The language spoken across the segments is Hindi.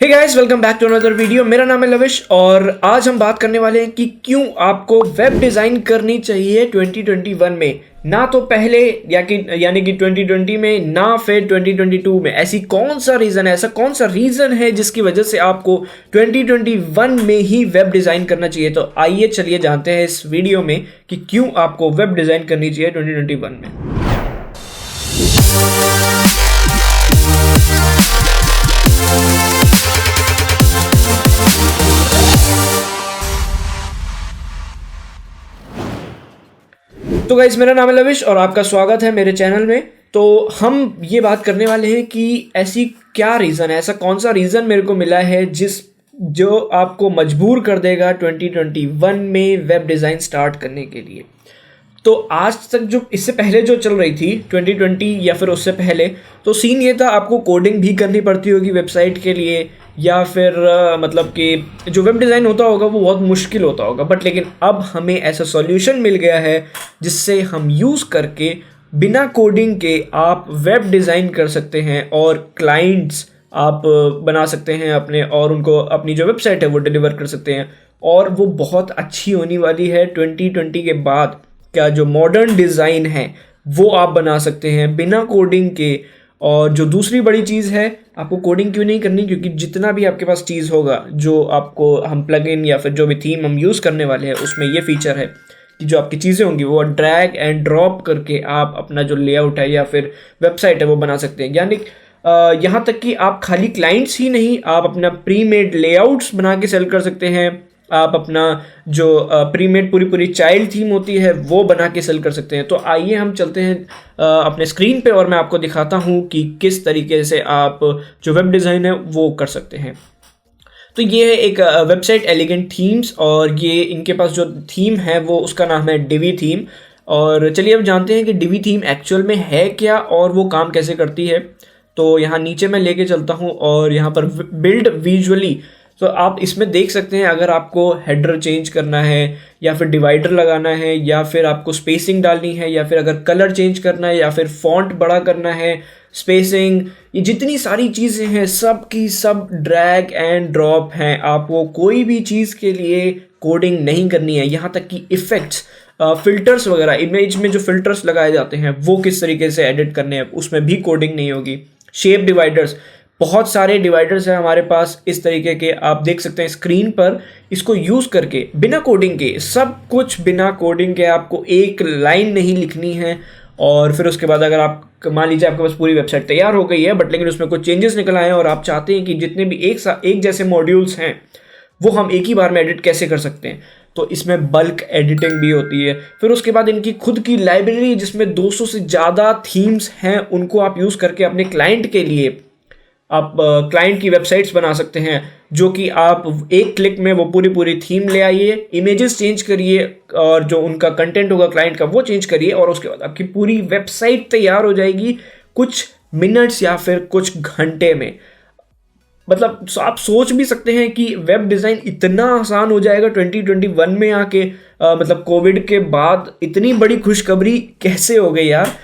Hey guys, welcome back to another video. मेरा नाम है लविश और आज हम बात करने वाले हैं कि क्यों आपको वेब डिज़ाइन करनी चाहिए 2021 में, ना तो पहले यानी कि 2020 में, ना फिर 2022 में। ऐसा कौन सा रीज़न है जिसकी वजह से आपको 2021 में ही वेब डिज़ाइन करना चाहिए। तो आइए चलिए जानते हैं इस वीडियो में कि क्यों आपको वेब डिज़ाइन करनी चाहिए 2021 में। तो गाइस, मेरा नाम है लविश और आपका स्वागत है मेरे चैनल में। तो हम ये बात करने वाले हैं कि ऐसी क्या रीज़न है, ऐसा कौन सा रीज़न मेरे को मिला है जो आपको मजबूर कर देगा 2021 में वेब डिज़ाइन स्टार्ट करने के लिए। तो आज तक जो इससे पहले जो चल रही थी 2020 या फिर उससे पहले, तो सीन ये था आपको कोडिंग भी करनी पड़ती होगी वेबसाइट के लिए, या फिर मतलब कि जो वेब डिज़ाइन होता होगा वो बहुत मुश्किल होता होगा। बट लेकिन अब हमें ऐसा सॉल्यूशन मिल गया है जिससे हम यूज़ करके बिना कोडिंग के आप वेब डिज़ाइन कर सकते हैं और क्लाइंट्स आप बना सकते हैं अपने, और उनको अपनी जो वेबसाइट है वो डिलीवर कर सकते हैं। और वो बहुत अच्छी होने वाली है 2020 के बाद। क्या जो मॉडर्न डिज़ाइन है वो आप बना सकते हैं बिना कोडिंग के। और जो दूसरी बड़ी चीज़ है, आपको कोडिंग क्यों नहीं करनी, क्योंकि जितना भी आपके पास चीज़ होगा, जो आपको हम प्लगइन या फिर जो भी थीम हम यूज़ करने वाले हैं, उसमें ये फीचर है कि जो आपकी चीज़ें होंगी वो ड्रैग एंड ड्रॉप करके आप अपना जो लेआउट है या फिर वेबसाइट है वो बना सकते हैं। यानी यहाँ तक कि आप खाली क्लाइंट्स ही नहीं, आप अपना प्री मेड लेआउट्स बना के सेल कर सकते हैं। आप अपना जो प्री मेड पूरी चाइल्ड थीम होती है वो बना के सेल कर सकते हैं। तो आइए हम चलते हैं अपने स्क्रीन पे और मैं आपको दिखाता हूँ कि किस तरीके से आप जो वेब डिज़ाइन है वो कर सकते हैं। तो ये है एक वेबसाइट एलिगेंट थीम्स, और ये इनके पास जो थीम है वो उसका नाम है डिवी थीम। और चलिए अब जानते हैं कि डिवी थीम एक्चुअल में है क्या और वो काम कैसे करती है। तो यहाँ नीचे मैं लेके चलता हूँ और यहाँ पर बिल्ड विजुअली, तो आप इसमें देख सकते हैं अगर आपको हेडर चेंज करना है या फिर डिवाइडर लगाना है या फिर आपको स्पेसिंग डालनी है या फिर अगर कलर चेंज करना है या फिर फॉन्ट बड़ा करना है, स्पेसिंग, ये जितनी सारी चीज़ें हैं सब की सब ड्रैग एंड ड्रॉप हैं। आपको कोई भी चीज़ के लिए कोडिंग नहीं करनी है। यहाँ तक कि इफ़ेक्ट्स, फिल्टर्स वगैरह, इमेज में जो फिल्टर्स लगाए जाते हैं वो किस तरीके से एडिट करने हैं, उसमें भी कोडिंग नहीं होगी। शेप डिवाइडर्स, बहुत सारे डिवाइडर्स हैं हमारे पास इस तरीके के, आप देख सकते हैं स्क्रीन पर। इसको यूज़ करके बिना कोडिंग के, सब कुछ बिना कोडिंग के, आपको एक लाइन नहीं लिखनी है। और फिर उसके बाद अगर आप मान लीजिए आपके पास पूरी वेबसाइट तैयार हो गई है बट लेकिन उसमें कुछ चेंजेस निकल आए हैं और आप चाहते हैं कि जितने भी एक जैसे मॉड्यूल्स हैं वो हम एक ही बार में एडिट कैसे कर सकते हैं, तो इसमें बल्क एडिटिंग भी होती है। फिर उसके बाद इनकी खुद की लाइब्रेरी जिसमें 200 से ज़्यादा थीम्स हैं, उनको आप यूज़ करके अपने क्लाइंट के लिए आप क्लाइंट की वेबसाइट्स बना सकते हैं, जो कि आप एक क्लिक में वो पूरी थीम ले आइए, इमेजेस चेंज करिए और जो उनका कंटेंट होगा क्लाइंट का वो चेंज करिए, और उसके बाद आपकी पूरी वेबसाइट तैयार हो जाएगी कुछ मिनट्स या फिर कुछ घंटे में। मतलब आप सोच भी सकते हैं कि वेब डिज़ाइन इतना आसान हो जाएगा 2021 में आके। मतलब कोविड के बाद इतनी बड़ी खुशखबरी कैसे हो गई यार।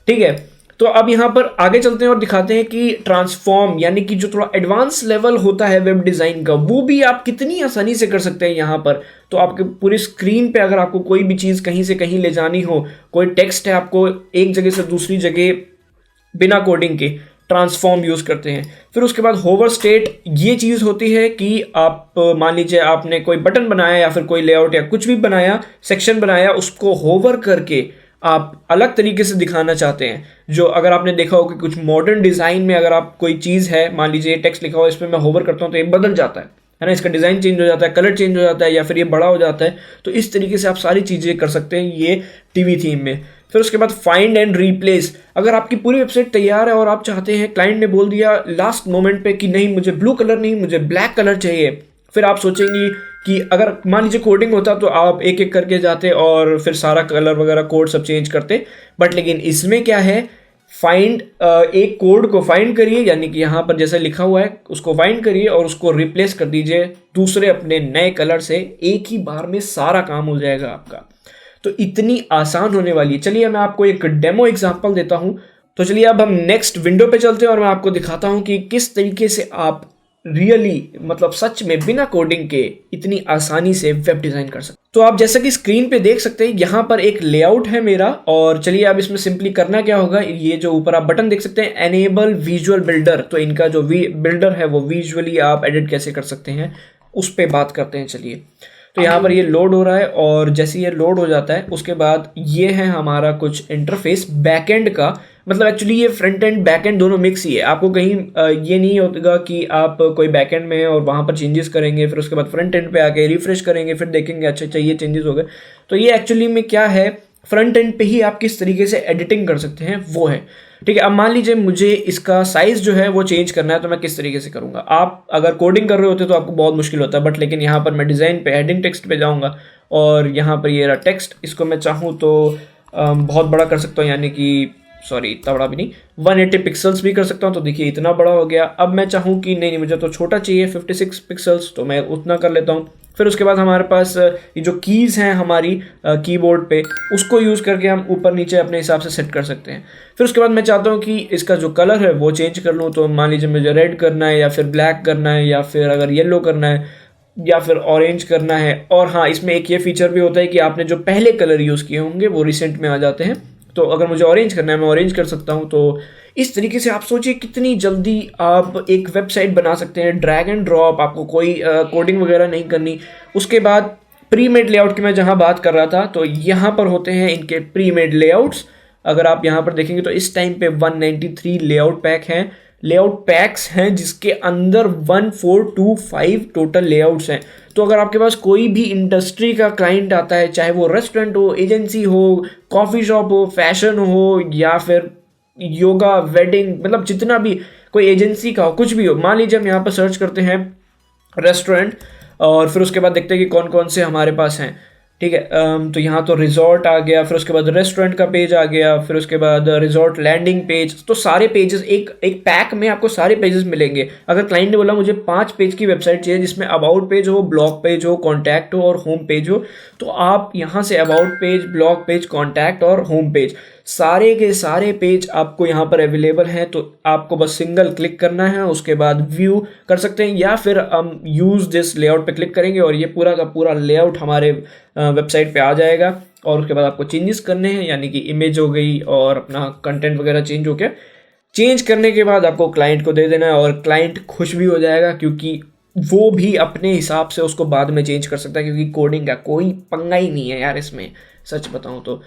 ठीक है, तो अब यहाँ पर आगे चलते हैं और दिखाते हैं कि ट्रांसफॉर्म, यानी कि जो थोड़ा एडवांस लेवल होता है वेब डिज़ाइन का, वो भी आप कितनी आसानी से कर सकते हैं यहाँ पर। तो आपके पूरी स्क्रीन पे अगर आपको कोई भी चीज़ कहीं से कहीं ले जानी हो, कोई टेक्स्ट है आपको एक जगह से दूसरी जगह बिना कोडिंग के, ट्रांसफॉर्म यूज़ करते हैं। फिर उसके बाद होवर स्टेट, ये चीज़ होती है कि आप मान लीजिए आपने कोई बटन बनाया या फिर कोई लेआउट या कुछ भी बनाया, सेक्शन बनाया, उसको होवर करके आप अलग तरीके से दिखाना चाहते हैं। जो अगर आपने देखा हो कि कुछ मॉडर्न डिज़ाइन में अगर आप कोई चीज़ है, मान लीजिए टेक्स्ट लिखा हो, इस पर मैं होवर करता हूँ तो ये बदल जाता है ना, इसका डिज़ाइन चेंज हो जाता है, कलर चेंज हो जाता है या फिर ये बड़ा हो जाता है। तो इस तरीके से आप सारी चीज़ें कर सकते हैं ये टीवी थीम में। फिर उसके बाद फाइंड एंड रिप्लेस, अगर आपकी पूरी वेबसाइट तैयार है और आप चाहते हैं, क्लाइंट ने बोल दिया लास्ट मोमेंट पे कि नहीं मुझे ब्लू कलर नहीं, मुझे ब्लैक कलर चाहिए, फिर आप सोचेंगे कि अगर मान लीजिए कोडिंग होता तो आप एक एक करके जाते और फिर सारा कलर वगैरह कोड सब चेंज करते। बट लेकिन इसमें क्या है, फाइंड, एक कोड को फाइंड करिए, यानी कि यहाँ पर जैसे लिखा हुआ है उसको फाइंड करिए और उसको रिप्लेस कर दीजिए दूसरे अपने नए कलर से, एक ही बार में सारा काम हो जाएगा आपका। तो इतनी आसान होने वाली है। चलिए मैं आपको एक डेमो एग्जांपल देता हूँ। तो चलिए अब हम नेक्स्ट विंडो पे चलते हैं और मैं आपको दिखाता हूँ कि किस तरीके से आप रियली मतलब सच में बिना कोडिंग के इतनी आसानी से वेब डिज़ाइन कर सकते। तो आप जैसा कि स्क्रीन पे देख सकते हैं यहाँ पर एक लेआउट है मेरा, और चलिए अब इसमें सिंपली करना क्या होगा, ये जो ऊपर आप बटन देख सकते हैं एनेबल विजुअल बिल्डर, तो इनका जो बिल्डर है वो विजुअली आप एडिट कैसे कर सकते हैं उस पर बात करते हैं। चलिए, तो यहाँ पर ये लोड हो रहा है, और जैसे ये लोड हो जाता है उसके बाद ये है हमारा कुछ इंटरफेस बैकएंड का। मतलब एक्चुअली ये फ्रंट एंड बैक एंड दोनों मिक्स ही है। आपको कहीं ये नहीं होगा कि आप कोई बैक एंड में है और वहाँ पर चेंजेस करेंगे, फिर उसके बाद फ्रंट एंड पे आके रिफ्रेश करेंगे, फिर देखेंगे अच्छा ये चेंजेस हो गए। तो ये एक्चुअली में क्या है, फ्रंट एंड पे ही आप किस तरीके से एडिटिंग कर सकते हैं वो है। ठीक है, अब मान लीजिए मुझे इसका साइज जो है वो चेंज करना है, तो मैं किस तरीके से करूँगा। आप अगर कोडिंग कर रहे होते तो आपको बहुत मुश्किल होता है, बट लेकिन यहाँ पर मैं डिज़ाइन पे हेडिंग टेक्स्ट पे जाऊँगा, और यहाँ पर ये रहा टेक्स्ट, इसको मैं चाहूँ तो बहुत बड़ा कर सकता हूँ, यानी कि सॉरी इतना बड़ा भी नहीं, 180 पिक्सल्स भी कर सकता हूँ। तो देखिए इतना बड़ा हो गया। अब मैं चाहूँ कि नहीं मुझे तो छोटा चाहिए 56 पिक्सल्स, तो मैं उतना कर लेता हूँ। फिर उसके बाद हमारे पास ये जो कीज़ हैं हमारी कीबोर्ड पे, उसको यूज़ करके हम ऊपर नीचे अपने हिसाब से सेट कर सकते हैं। फिर उसके बाद मैं चाहता हूँ कि इसका जो कलर है वो चेंज कर लूँ, तो मान लीजिए मुझे रेड करना है, या फिर ब्लैक करना है, या फिर अगर येलो करना है, या फिर ऑरेंज करना है। और हाँ, इसमें एक ये फीचर भी होता है कि आपने जो पहले कलर यूज़ किए होंगे वो रिसेंट में आ जाते हैं। तो अगर मुझे ऑरेंज करना है मैं ऑरेंज कर सकता हूँ। तो इस तरीके से आप सोचिए कितनी जल्दी आप एक वेबसाइट बना सकते हैं, ड्रैग एंड ड्रॉप, आपको कोई कोडिंग वगैरह नहीं करनी। उसके बाद प्री मेड लेआउट की मैं जहाँ बात कर रहा था, तो यहाँ पर होते हैं इनके प्री मेड लेआउट्स। अगर आप यहाँ पर देखेंगे तो इस टाइम पे 193 लेआउट पैक्स हैं जिसके अंदर 1425 टोटल लेआउट्स हैं। तो अगर आपके पास कोई भी इंडस्ट्री का क्लाइंट आता है, चाहे वो रेस्टोरेंट हो, एजेंसी हो, कॉफ़ी शॉप हो, फैशन हो, या फिर योगा, वेडिंग, मतलब जितना भी कोई एजेंसी का हो, कुछ भी हो। मान लीजिए हम यहाँ पर सर्च करते हैं रेस्टोरेंट, और फिर उसके बाद देखते हैं कि कौन कौन से हमारे पास हैं। ठीक है, तो यहाँ तो रिजॉर्ट आ गया, फिर उसके बाद रेस्टोरेंट का पेज आ गया, फिर उसके बाद रिजॉर्ट लैंडिंग पेज। तो सारे पेजेस एक पैक में आपको सारे पेजेस मिलेंगे। अगर क्लाइंट ने बोला मुझे 5 पेज की वेबसाइट चाहिए जिसमें अबाउट पेज हो, ब्लॉग पेज हो, कॉन्टैक्ट हो और होम पेज हो, तो आप यहाँ say about page, blog page, contact और होम पेज, सारे के सारे पेज आपको यहाँ पर अवेलेबल हैं। तो आपको बस सिंगल क्लिक करना है, उसके बाद व्यू कर सकते हैं, या फिर हम यूज़ दिस लेआउट पे क्लिक करेंगे और ये पूरा का पूरा लेआउट हमारे वेबसाइट पे आ जाएगा। और उसके बाद आपको चेंजेस करने हैं, यानी कि इमेज हो गई और अपना कंटेंट वगैरह चेंज हो गया। चेंज करने के बाद आपको क्लाइंट को दे देना है, और क्लाइंट खुश भी हो जाएगा, क्योंकि वो भी अपने हिसाब से उसको बाद में चेंज कर सकता है, क्योंकि कोडिंग का कोई पंगा ही नहीं है यार इसमें, सच बताऊँ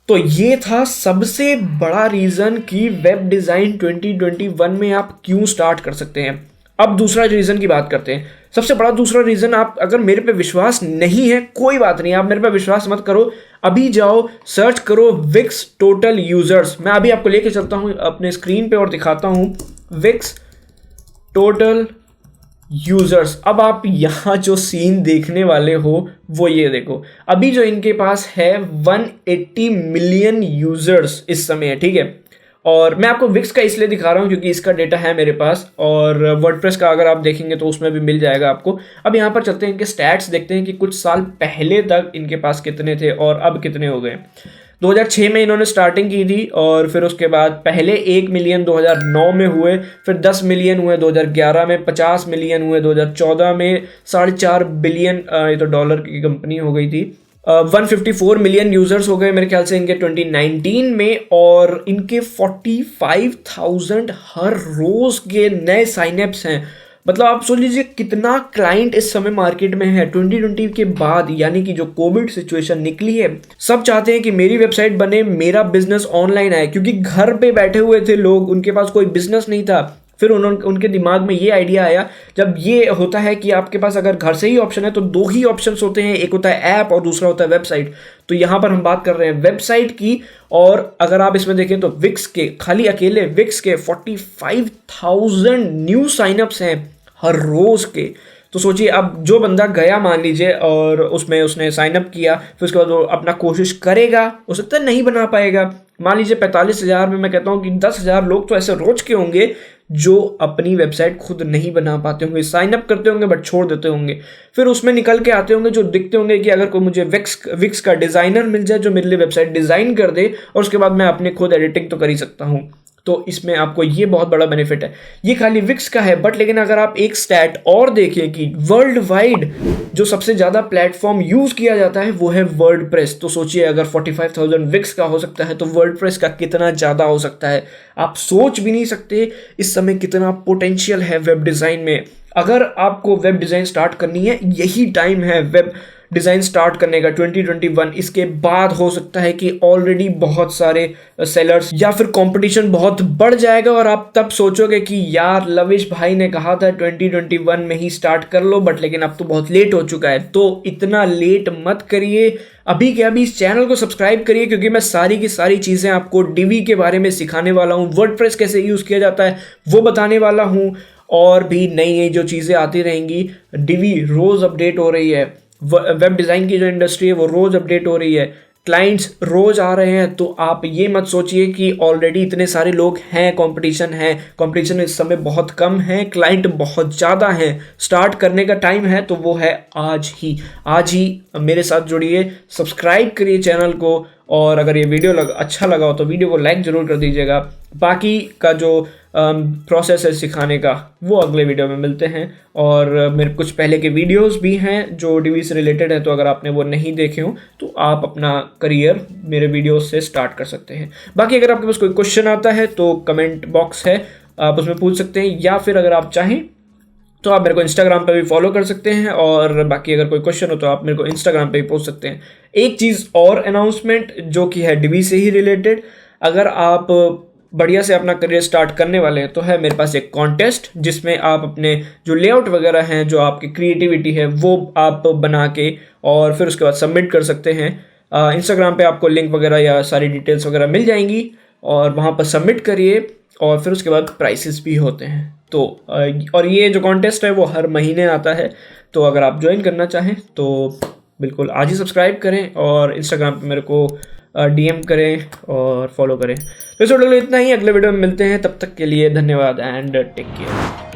तो ये था सबसे बड़ा रीज़न कि वेब डिज़ाइन 2021 में आप क्यों स्टार्ट कर सकते हैं। अब दूसरा रीज़न की बात करते हैं। सबसे बड़ा दूसरा रीज़न, आप अगर मेरे पे विश्वास नहीं है कोई बात नहीं, आप मेरे पे विश्वास मत करो, अभी जाओ सर्च करो विक्स टोटल यूज़र्स। मैं अभी आपको लेके चलता हूँ अपने स्क्रीन पे और दिखाता हूँ विक्स टोटल यूजर्स। अब आप यहाँ जो सीन देखने वाले हो वो ये देखो, अभी जो इनके पास है 180 मिलियन यूजर्स इस समय है। ठीक है, और मैं आपको विक्स का इसलिए दिखा रहा हूँ क्योंकि इसका डेटा है मेरे पास, और वर्डप्रेस का अगर आप देखेंगे तो उसमें भी मिल जाएगा आपको। अब यहाँ पर चलते हैं, इनके स्टैट्स देखते हैं कि कुछ साल पहले तक इनके पास कितने थे और अब कितने हो गए। 2006 में इन्होंने स्टार्टिंग की थी, और फिर उसके बाद पहले 1 मिलियन 2009 में हुए, फिर 10 मिलियन हुए 2011 में, 50 मिलियन हुए 2014 में, 4.5 बिलियन, ये तो डॉलर की कंपनी हो गई थी। 154 मिलियन यूजर्स हो गए मेरे ख्याल से इनके 2019 में, और इनके 45,000 हर रोज के नए साइनअप्स हैं। मतलब आप सोच लीजिए कितना क्लाइंट इस समय मार्केट में है 2020 के बाद, यानी कि जो कोविड सिचुएशन निकली है, सब चाहते हैं कि मेरी वेबसाइट बने, मेरा बिजनेस ऑनलाइन आए, क्योंकि घर पे बैठे हुए थे लोग, उनके पास कोई बिजनेस नहीं था। फिर उनके दिमाग में ये आइडिया आया, जब ये होता है कि आपके पास अगर घर से ही ऑप्शन है तो 2 ही ऑप्शंस होते हैं, एक होता है ऐप और दूसरा होता है वेबसाइट। तो यहाँ पर हम बात कर रहे हैं वेबसाइट की, और अगर आप इसमें देखें तो विक्स के, खाली अकेले विक्स के 45,000 न्यू साइनअप्स हैं हर रोज के। तो सोचिए, अब जो बंदा गया मान लीजिए और उसमें उसने साइन अप किया, फिर उसके बाद वो अपना कोशिश करेगा, हो सकता है नहीं बना पाएगा। मान लीजिए 45,000 में मैं कहता हूँ कि 10,000 लोग तो ऐसे रोज के होंगे जो अपनी वेबसाइट खुद नहीं बना पाते होंगे, साइन अप करते होंगे बट छोड़ देते होंगे। फिर उसमें निकल के आते होंगे जो दिखते होंगे कि अगर कोई मुझे विक्स का डिज़ाइनर मिल जाए जो मेरे लिए वेबसाइट डिज़ाइन कर दे, और उसके बाद मैं अपने खुद एडिटिंग तो कर ही सकता हूँ। तो इसमें आपको ये बहुत बड़ा बेनिफिट है। ये खाली विक्स का है, बट लेकिन अगर आप एक स्टैट और देखें कि वर्ल्ड वाइड जो सबसे ज़्यादा प्लेटफॉर्म यूज़ किया जाता है वो है वर्डप्रेस। तो सोचिए अगर 45,000 विक्स का हो सकता है तो वर्डप्रेस का कितना ज़्यादा हो सकता है। आप सोच भी नहीं सकते इस समय कितना पोटेंशियल है वेब डिज़ाइन में। अगर आपको वेब डिज़ाइन स्टार्ट करनी है, यही टाइम है वेब डिज़ाइन स्टार्ट करने का 2021। इसके बाद हो सकता है कि ऑलरेडी बहुत सारे सेलर्स या फिर कंपटीशन बहुत बढ़ जाएगा और आप तब सोचोगे कि यार लविश भाई ने कहा था 2021 में ही स्टार्ट कर लो, बट लेकिन अब तो बहुत लेट हो चुका है। तो इतना लेट मत करिए, अभी के अभी इस चैनल को सब्सक्राइब करिए, क्योंकि मैं सारी की सारी चीज़ें आपको डिवी के बारे में सिखाने वाला हूँ, वर्डप्रेस कैसे यूज़ किया जाता है वो बताने वाला हूँ, और भी नई नई जो चीज़ें आती रहेंगी। डिवी रोज़ अपडेट हो रही है, वेब डिज़ाइन की जो इंडस्ट्री है वो रोज़ अपडेट हो रही है, क्लाइंट्स रोज़ आ रहे हैं। तो आप ये मत सोचिए कि ऑलरेडी इतने सारे लोग हैं, कंपटीशन इस समय बहुत कम है, क्लाइंट बहुत ज़्यादा हैं। स्टार्ट करने का टाइम है तो वो है आज ही मेरे साथ जुड़िए, सब्सक्राइब करिए चैनल को, और अगर ये वीडियो अच्छा लगा हो तो वीडियो को लाइक ज़रूर कर दीजिएगा। बाकी का जो प्रोसेस है सिखाने का वो अगले वीडियो में मिलते हैं, और मेरे कुछ पहले के वीडियोस भी हैं जो डीवी से रिलेटेड है, तो अगर आपने वो नहीं देखे हो तो आप अपना करियर मेरे वीडियोस से स्टार्ट कर सकते हैं। बाकी अगर आपके पास कोई क्वेश्चन आता है तो कमेंट बॉक्स है, आप उसमें पूछ सकते हैं, या फिर अगर आप चाहें तो आप मेरे को इंस्टाग्राम पे भी फॉलो कर सकते हैं, और बाकी अगर कोई क्वेश्चन हो तो आप मेरे को इंस्टाग्राम पे भी पूछ सकते हैं। एक चीज़ और अनाउंसमेंट जो कि है डीवी से ही रिलेटेड, अगर आप बढ़िया से अपना करियर स्टार्ट करने वाले हैं तो है मेरे पास एक कॉन्टेस्ट जिसमें आप अपने जो लेआउट वगैरह हैं, जो आपकी क्रिएटिविटी है वो आप बना के और फिर उसके बाद सबमिट कर सकते हैं। इंस्टाग्राम पे आपको लिंक वगैरह या सारी डिटेल्स वगैरह मिल जाएंगी, और वहाँ पर सबमिट करिए, और फिर उसके बाद प्राइसेस भी होते हैं। तो और ये जो कॉन्टेस्ट है वो हर महीने आता है, तो अगर आप ज्वाइन करना चाहें तो बिल्कुल आज ही सब्सक्राइब करें और इंस्टाग्राम पे मेरे को डीएम करें और फॉलो करें। तो इस वीडियो में इतना ही, अगले वीडियो में मिलते हैं, तब तक के लिए धन्यवाद एंड टेक केयर।